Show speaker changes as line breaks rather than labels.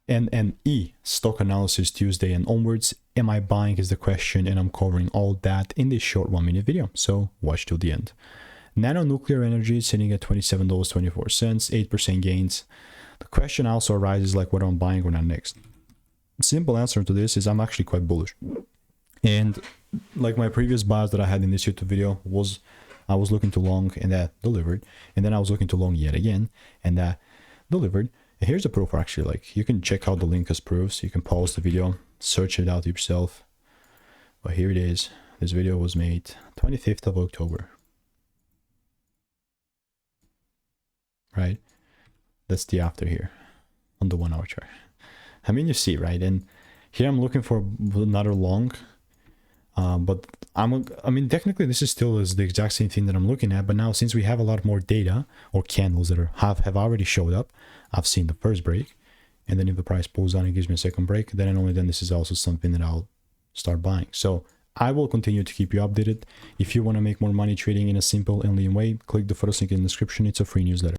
NNE Stock Analysis Tuesday and onwards. Am I buying is the question, and I'm covering all that in this short 1-minute video, so watch till the end. Nano Nuclear Energy is sitting at $27.24, 8% gains. The question also arises like what I'm buying or not next. Simple answer to this is I'm actually quite bullish. And like my previous buys that I had in this YouTube video was, I was looking to long and that delivered. And then I was looking to long yet again and that delivered. And here's the proof actually, like you can check out the link as proofs. You can pause the video, search it out yourself. But here it is. This video was made 25th of October. Right? That's the after here on the 1 hour chart. I mean, you see, right? And here I'm looking for another long, but I mean, technically this is still the exact same thing that I'm looking at, but now since we have a lot more data or candles that have already showed up, I've seen the first break, and then if the price pulls down and gives me a second break, then and only then this is also something that I'll start buying. So I will continue to keep you updated. If you want to make more money trading in a simple and lean way, click the first link in the description. It's a free newsletter.